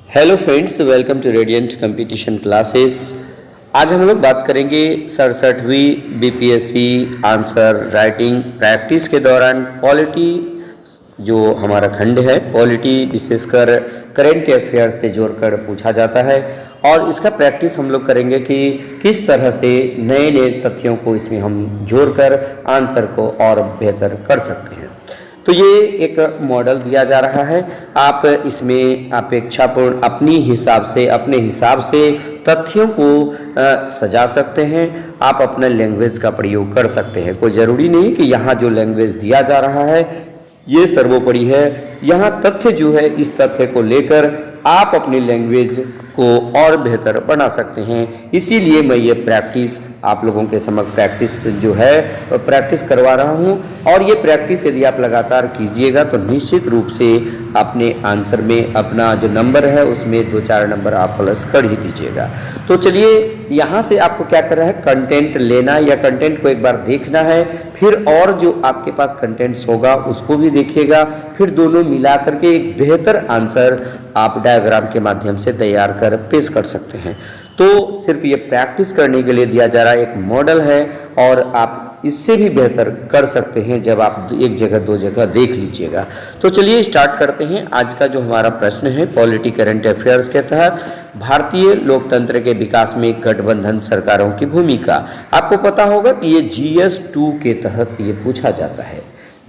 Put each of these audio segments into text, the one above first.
Hello friends, welcome to radiant competition classes. आज हम लोग बात करेंगे 67वीं बीपीएससी आंसर राइटिंग प्रैक्टिस के दौरान पॉलिटी जो हमारा खंड है, पॉलिटी विशेषकर करेंट अफेयर से जोड़कर पूछा जाता है और इसका प्रैक्टिस हम लोग करेंगे कि किस तरह से नए नए तथ्यों को इसमें हम जोड़कर आंसर को और बेहतर कर सकते हैं। तो ये एक मॉडल दिया जा रहा है। आप इसमें अपेक्षापूर्ण अपने हिसाब से तथ्यों को सजा सकते हैं। आप अपने लैंग्वेज का प्रयोग कर सकते हैं। कोई ज़रूरी नहीं कि यहाँ जो लैंग्वेज दिया जा रहा है ये सर्वोपरि है। यहाँ तथ्य जो है, इस तथ्य को लेकर आप अपनी लैंग्वेज को और बेहतर बना सकते हैं। इसीलिए मैं ये प्रैक्टिस आप लोगों के समक्ष प्रैक्टिस करवा रहा हूँ और ये प्रैक्टिस यदि आप लगातार कीजिएगा तो निश्चित रूप से अपने आंसर में अपना जो नंबर है उसमें 2-4 नंबर आप प्लस कर ही दीजिएगा। तो चलिए, यहाँ से आपको क्या करना है, कंटेंट लेना या कंटेंट को एक बार देखना है, फिर और जो आपके पास कंटेंट्स होगा उसको भी देखिएगा, फिर दोनों मिला करके एक बेहतर आंसर आप डायग्राम के माध्यम से तैयार कर पेश कर सकते हैं। तो सिर्फ ये प्रैक्टिस करने के लिए दिया जा रहा एक मॉडल है और आप इससे भी बेहतर कर सकते हैं जब आप एक जगह दो जगह देख लीजिएगा। तो चलिए स्टार्ट करते हैं। आज का जो हमारा प्रश्न है, पॉलिटी करंट अफेयर्स के तहत भारतीय लोकतंत्र के विकास में गठबंधन सरकारों की भूमिका। आपको पता होगा कि ये GS2 के तहत ये पूछा जाता है।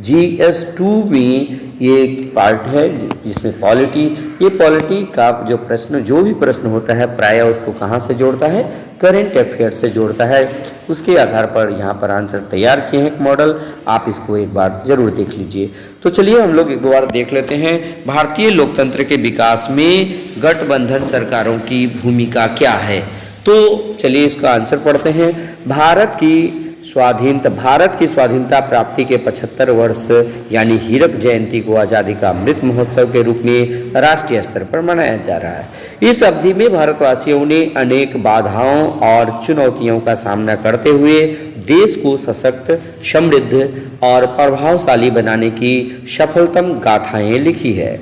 GS2 में ये पार्ट है जिसमें पॉलिटी का जो भी प्रश्न होता है प्रायः उसको कहाँ से जोड़ता है, करेंट अफेयर से जोड़ता है। उसके आधार पर यहाँ पर आंसर तैयार किए हैं एक मॉडल, आप इसको एक बार जरूर देख लीजिए। तो चलिए हम लोग एक बार देख लेते हैं, भारतीय लोकतंत्र के विकास में गठबंधन सरकारों की भूमिका क्या है। तो चलिए इसका आंसर पढ़ते हैं। भारत की स्वाधीनता प्राप्ति के 75 वर्ष यानी हीरक जयंती को आज़ादी का अमृत महोत्सव के रूप में राष्ट्रीय स्तर पर मनाया जा रहा है। इस अवधि में भारतवासियों ने अनेक बाधाओं और चुनौतियों का सामना करते हुए देश को सशक्त, समृद्ध और प्रभावशाली बनाने की सफलतम गाथाएं लिखी है।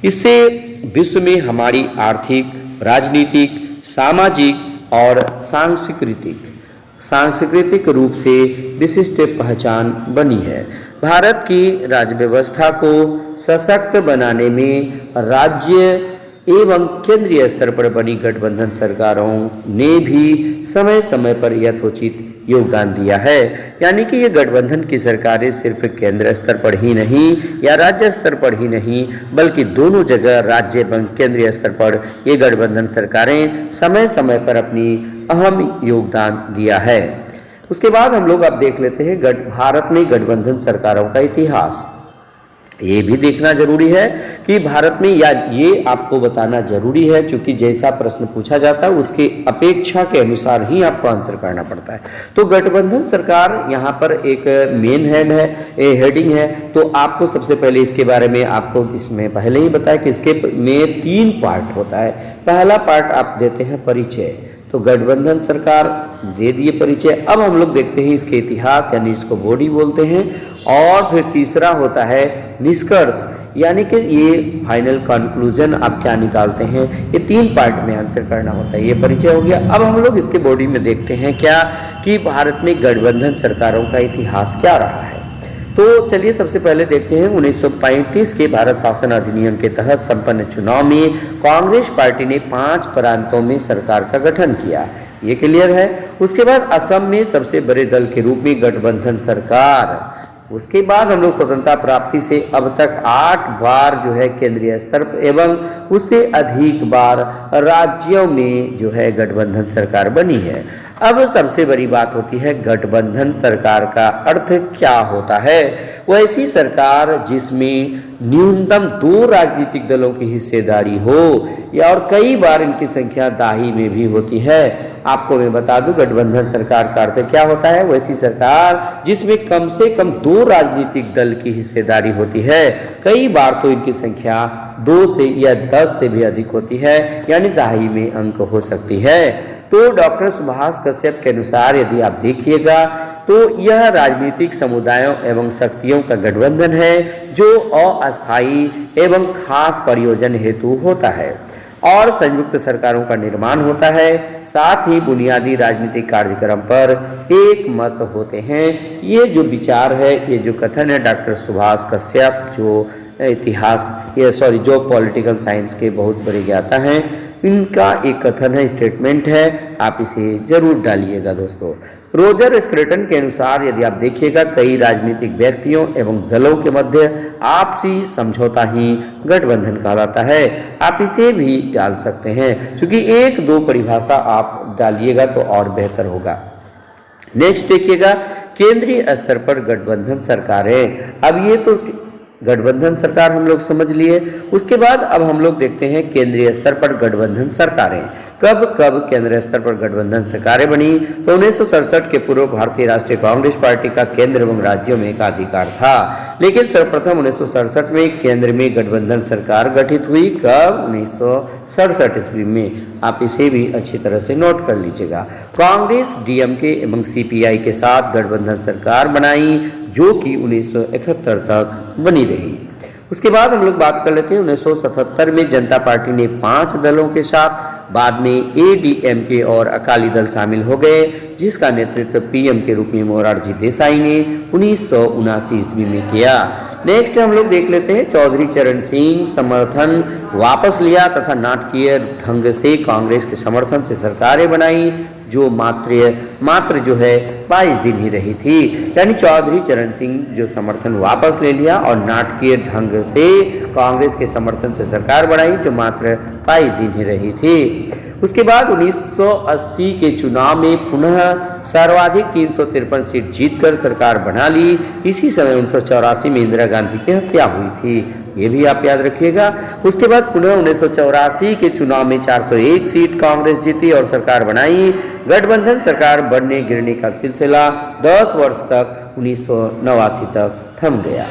इससे विश्व में हमारी आर्थिक, राजनीतिक, सामाजिक और सांस्कृतिक रूप से विशिष्ट पहचान बनी है। भारत की राज्य व्यवस्था को सशक्त बनाने में राज्य एवं केंद्रीय स्तर पर बनी गठबंधन सरकारों ने भी समय समय पर यथोचित योगदान दिया है। यानी कि ये गठबंधन की सरकारें सिर्फ केंद्र स्तर पर ही नहीं या राज्य स्तर पर ही नहीं, बल्कि दोनों जगह राज्य एवं केंद्रीय स्तर पर ये गठबंधन सरकारें समय समय पर अपनी अहम योगदान दिया है। उसके बाद हम लोग अब देख लेते हैं भारत में गठबंधन सरकारों का इतिहास। ये भी देखना जरूरी है कि भारत में, या ये आपको बताना जरूरी है क्योंकि जैसा प्रश्न पूछा जाता है उसके अपेक्षा के अनुसार ही आपको आंसर करना पड़ता है। तो गठबंधन सरकार यहाँ पर एक मेन हेडिंग है। तो आपको सबसे पहले इसके बारे में आपको इसमें पहले ही बताया कि इसके में 3 पार्ट होता है। पहला पार्ट आप देते हैं परिचय, तो गठबंधन सरकार दे दिए परिचय। अब हम लोग देखते हैं इसके इतिहास, यानी इसको बॉडी बोलते हैं। और फिर तीसरा होता है निष्कर्ष, यानी कि ये फाइनल कंक्लूजन आप क्या निकालते हैं। ये 3 पार्ट में आंसर करना होता है। ये परिचय हो गया। अब हम लोग इसके बॉडी में देखते हैं क्या कि भारत में गठबंधन सरकारों का इतिहास क्या रहा है। तो चलिए सबसे पहले देखते हैं 1935 के भारत शासन अधिनियम के तहत संपन्न चुनाव में कांग्रेस पार्टी ने 5 प्रांतों में सरकार का गठन किया। ये क्लियर है। उसके बाद असम में सबसे बड़े दल के रूप में गठबंधन सरकार। उसके बाद हम लोग स्वतंत्रता प्राप्ति से अब तक 8 बार जो है केंद्रीय स्तर पर एवं उससे अधिक बार राज्यों में जो है गठबंधन सरकार बनी है। अब सबसे बड़ी बात होती है गठबंधन सरकार का अर्थ क्या होता है। वो ऐसी सरकार जिसमें न्यूनतम 2 राजनीतिक दलों की हिस्सेदारी हो या और कई बार इनकी संख्या दाही में भी होती है। आपको मैं बता दूं गठबंधन सरकार का अर्थ क्या होता है। वैसी सरकार जिसमें कम से कम 2 राजनीतिक दल की हिस्सेदारी होती है, कई बार तो इनकी संख्या 2 से या 10 से भी अधिक होती है, यानी दाही में अंक हो सकती है। तो डॉक्टर सुभाष कश्यप के अनुसार यदि आप देखिएगा तो यह राजनीतिक समुदायों एवं शक्तियों का गठबंधन है जो अस्थायी एवं खास प्रयोजन हेतु होता है। और संयुक्त सरकारों का निर्माण होता है। साथ ही बुनियादी राजनीतिक कार्यक्रम पर एक मत होते हैं। ये जो विचार है, ये जो कथन है डॉक्टर सुभाष कश्यप, जो जो पॉलिटिकल साइंस के बहुत बड़े ज्ञाता हैं, इनका एक कथन है, स्टेटमेंट है, आप इसे जरूर डालिएगा दोस्तों। रोजर स्क्रेटन के अनुसार यदि आप देखिएगा, कई राजनीतिक व्यक्तियों एवं दलों के मध्य आपसी समझौता ही गठबंधन कहलाता है। आप इसे भी डाल सकते हैं, क्योंकि एक दो परिभाषा आप डालिएगा तो और बेहतर होगा। नेक्स्ट देखिएगा, केंद्रीय स्तर पर गठबंधन सरकारें। अब ये तो गठबंधन सरकार हम लोग समझ लिए। उसके बाद अब हम लोग देखते हैं केंद्रीय स्तर पर गठबंधन सरकारें कब कब केंद्रीय स्तर पर गठबंधन सरकारें बनी। तो 1967 के पूर्व भारतीय राष्ट्रीय कांग्रेस पार्टी का केंद्र एवं राज्यों में एकाधिकार था, लेकिन सर्वप्रथम 1967 में केंद्र में गठबंधन सरकार गठित हुई। कब? 1967 ईस्वी में। आप इसे भी अच्छी तरह से नोट कर लीजिएगा। कांग्रेस डीएमके एवं सीपीआई के साथ गठबंधन सरकार बनाई, जो कि 1971 तक बनी रही। उसके बाद हम लोग बात कर लेते हैं 1977 में जनता पार्टी ने 5 दलों के साथ, बाद में एडीएमके और अकाली दल शामिल हो गए, जिसका नेतृत्व पीएम के रूप में मोरारजी देसाई ने 1979 ईस्वी में किया। नेक्स्ट हम लोग देख लेते हैं, चौधरी चरण सिंह समर्थन वापस लिया तथा नाटकीय ढंग से कांग्रेस के समर्थन से सरकारें बनाई, जो मात्र जो है 22 दिन ही रही थी। यानी चौधरी चरण सिंह जो समर्थन वापस ले लिया और नाटकीय ढंग से कांग्रेस के समर्थन से सरकार बनाई, जो मात्र 22 दिन ही रही थी। उसके बाद 1980 के चुनाव में पुनः सर्वाधिक 353 सीट जीतकर सरकार बना ली। इसी समय 1984 में इंदिरा गांधी की हत्या हुई थी, ये भी आप याद रखिएगा। उसके बाद पुनः 1984 के चुनाव में 401 सीट कांग्रेस जीती और सरकार बनाई। गठबंधन सरकार बढ़ने गिरने का सिलसिला 10 वर्ष तक 1989 तक थम गया।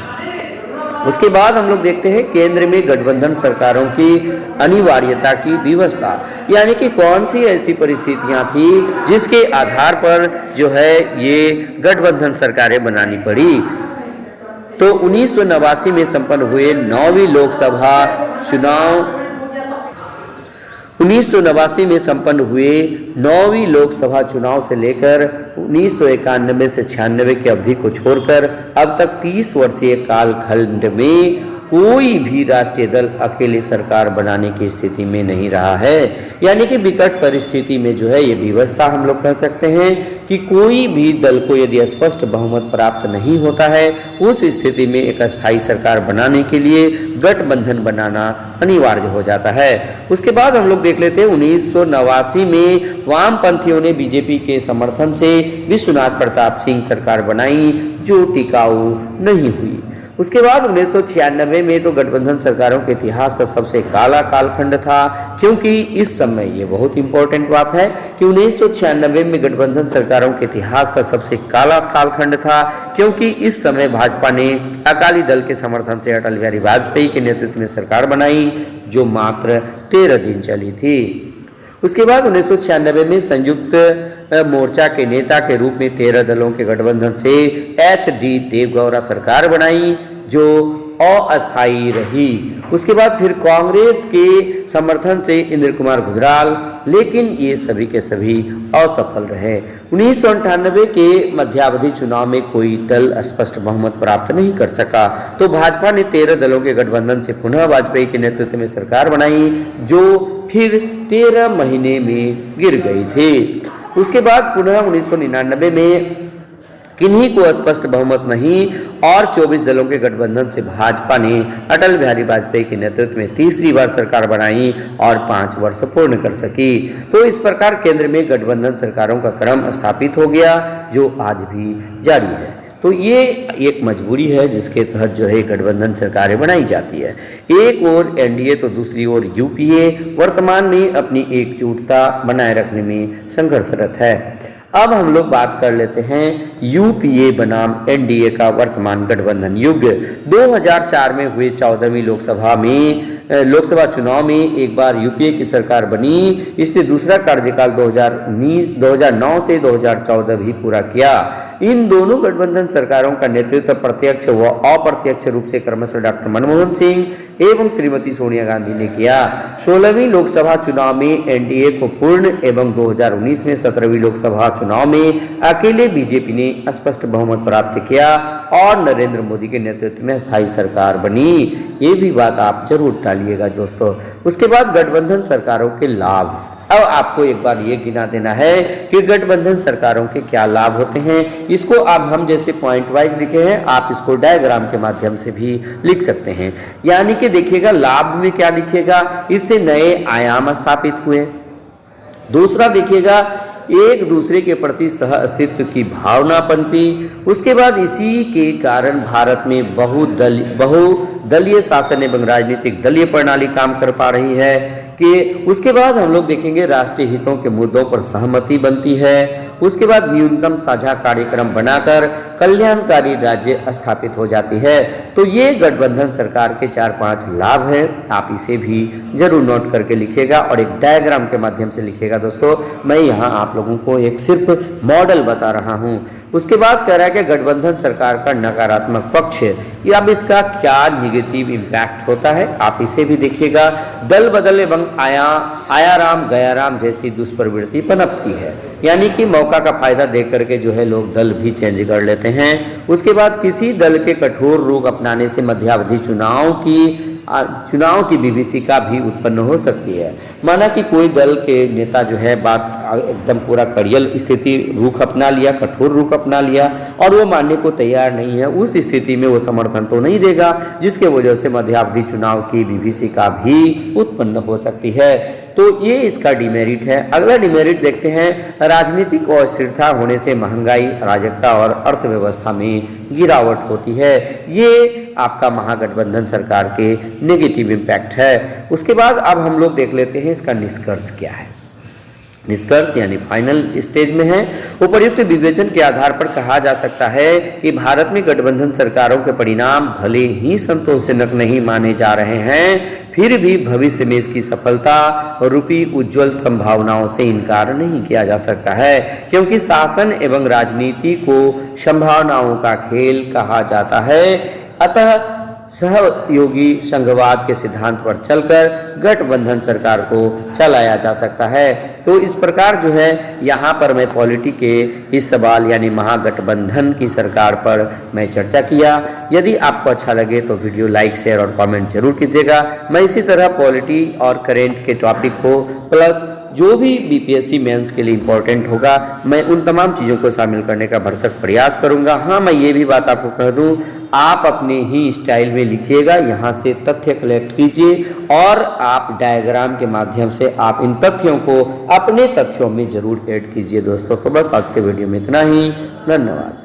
उसके बाद हम लोग देखते हैं केंद्र में गठबंधन सरकारों की अनिवार्यता की व्यवस्था, यानी कि कौन सी ऐसी परिस्थितियां थी जिसके आधार पर जो है ये गठबंधन सरकारें बनानी पड़ी। तो 1989 में संपन्न हुए 9वीं लोकसभा चुनाव 1989 में संपन्न हुए 9वीं लोकसभा चुनाव से लेकर 1991 से 96 की अवधि को छोड़कर अब तक 30 वर्षीय कालखंड में कोई भी राष्ट्रीय दल अकेले सरकार बनाने की स्थिति में नहीं रहा है। यानी कि विकट परिस्थिति में जो है ये व्यवस्था हम लोग कह सकते हैं कि कोई भी दल को यदि स्पष्ट बहुमत प्राप्त नहीं होता है, उस स्थिति में एक अस्थायी सरकार बनाने के लिए गठबंधन बनाना अनिवार्य हो जाता है। उसके बाद हम लोग देख लेते हैं 1989 में वामपंथियों ने बीजेपी के समर्थन से विश्वनाथ प्रताप सिंह सरकार बनाई, जो टिकाऊ नहीं हुई। उसके बाद 1996 में तो गठबंधन सरकारों के इतिहास का सबसे काला कालखंड था, क्योंकि इस समय ये बहुत इंपॉर्टेंट बात है कि 1996 में गठबंधन सरकारों के इतिहास का सबसे काला कालखंड था, क्योंकि इस समय भाजपा ने अकाली दल के समर्थन से अटल बिहारी वाजपेयी के नेतृत्व में सरकार बनाई, जो मात्र 13 दिन चली थी। उसके बाद 1996 में संयुक्त मोर्चा के नेता के रूप में 13 दलों के गठबंधन से एच.डी. देवगौड़ा सरकार बनाई, जो अस्थायी रही। उसके बाद फिर कांग्रेस के समर्थन से इंद्र कुमार गुजराल, लेकिन ये सभी के सभी असफल रहे। 1998 के मध्यावधि चुनाव में कोई दल स्पष्ट बहुमत प्राप्त नहीं कर सका, तो भाजपा ने 13 दलों के गठबंधन से पुनः वाजपेयी के नेतृत्व में सरकार बनाई, जो फिर 13 महीने में गिर गई थी। उसके बाद पुनः 1999 में किन्हीं को स्पष्ट बहुमत नहीं और 24 दलों के गठबंधन से भाजपा ने अटल बिहारी वाजपेयी के नेतृत्व में तीसरी बार सरकार बनाई और 5 वर्ष पूर्ण कर सकी। तो इस प्रकार केंद्र में गठबंधन सरकारों का क्रम स्थापित हो गया, जो आज भी जारी है। तो ये एक मजबूरी है जिसके तहत जो है गठबंधन सरकारें बनाई जाती है। एक ओर एनडीए तो दूसरी ओर यूपीए वर्तमान में अपनी एकजुटता बनाए रखने में संघर्षरत है। अब हम लोग बात कर लेते हैं यूपीए बनाम एनडीए का वर्तमान गठबंधन युग। 2004 में हुए 14वीं लोकसभा चुनाव में एक बार यूपीए की सरकार बनी। इसने दूसरा कार्यकाल 2009 से 2014 भी पूरा किया। इन दोनों गठबंधन सरकारों का नेतृत्व प्रत्यक्ष व अप्रत्यक्ष रूप से क्रमशः डॉक्टर मनमोहन सिंह एवं श्रीमती सोनिया गांधी ने किया। 16वीं लोकसभा चुनाव में एनडीए को पूर्ण एवं 2019 में 17वीं लोकसभा चुनाव में अकेले बीजेपी ने स्पष्ट बहुमत प्राप्त किया और नरेंद्र मोदी के नेतृत्व में स्थायी सरकार बनी। ये भी बात आप जरूर टालिएगा दोस्तों। उसके बाद गठबंधन सरकारों के लाभ। अब आपको एक बार ये गिना देना है कि गठबंधन सरकारों के क्या लाभ होते हैं। इसको अब हम जैसे पॉइंट वाइज लिखे हैं, आप इसको डायग्राम के माध्यम से भी लिख सकते हैं। यानी कि देखिएगा लाभ में क्या लिखिएगा, इससे नए आयाम स्थापित हुए। दूसरा देखिएगा एक दूसरे के प्रति सह अस्तित्व की भावना पनपी। उसके बाद इसी के कारण भारत में बहुदलीय शासन एवं राजनीतिक दलीय प्रणाली काम कर पा रही है कि उसके बाद हम लोग देखेंगे राष्ट्रीय हितों के मुद्दों पर सहमति बनती है। उसके बाद न्यूनतम साझा कार्यक्रम बनाकर कल्याणकारी राज्य स्थापित हो जाती है। तो ये गठबंधन सरकार के 4-5 लाभ हैं, आप इसे भी जरूर नोट करके लिखिएगा और एक डायग्राम के माध्यम से लिखिएगा दोस्तों। मैं यहाँ आप लोगों को एक सिर्फ मॉडल बता रहा हूँ। उसके बाद कह रहा है कि गठबंधन सरकार का नकारात्मक पक्ष या अब इसका क्या निगेटिव इम्पैक्ट होता है, आप इसे भी देखिएगा। दल बदल एवं आयाराम गयाराम जैसी दुष्प्रवृत्ति पनपती है, यानी कि मौका का फायदा देख करके जो है लोग दल भी चेंज कर लेते हैं। उसके बाद किसी दल के कठोर रुख अपनाने से मध्यावधि चुनाव की विभीषिका भी उत्पन्न हो सकती है। माना कि कोई दल के नेता जो है बात एकदम पूरा कड़ियल स्थिति रुख अपना लिया, कठोर रुख अपना लिया और वो मानने को तैयार नहीं है, उस स्थिति में वो समर्थन तो नहीं देगा, जिसके वजह से मध्यावधि चुनाव की विभीषिका भी उत्पन्न हो सकती है। तो ये इसका डिमेरिट है। अगला डिमेरिट देखते हैं, राजनीतिक अस्थिरता होने से महंगाई, अराजकता और अर्थव्यवस्था में गिरावट होती है। ये आपका महागठबंधन सरकार के नेगेटिव इम्पैक्ट है। उसके बाद अब हम लोग देख लेते हैं इसका निष्कर्ष क्या है। निष्कर्ष यानी फाइनल स्टेज में है। उपर्युक्त विवेचन के आधार पर कहा जा सकता है कि भारत में गठबंधन सरकारों के परिणाम भले ही संतोषजनक नहीं माने जा रहे हैं, फिर भी भविष्य में इसकी सफलता रूपी उज्जवल संभावनाओं से इनकार नहीं किया जा सकता है, क्योंकि शासन एवं राजनीति को संभावनाओं का खेल कहा जाता है। अतः सहयोगी संघवाद के सिद्धांत पर चलकर गठबंधन सरकार को चलाया जा सकता है। तो इस प्रकार जो है यहाँ पर मैं पॉलिटी के इस सवाल यानी महागठबंधन की सरकार पर मैं चर्चा किया। यदि आपको अच्छा लगे तो वीडियो लाइक, शेयर और कमेंट जरूर कीजिएगा। मैं इसी तरह पॉलिटी और करेंट के टॉपिक को प्लस जो भी बीपीएससी मेंस के लिए इंपॉर्टेंट होगा, मैं उन तमाम चीज़ों को शामिल करने का भरसक प्रयास करूंगा। हाँ, मैं ये भी बात आपको कह दूं, आप अपने ही स्टाइल में लिखिएगा, यहाँ से तथ्य कलेक्ट कीजिए और आप डायग्राम के माध्यम से आप इन तथ्यों को अपने तथ्यों में जरूर ऐड कीजिए दोस्तों। तो बस आज के वीडियो में इतना ही। धन्यवाद।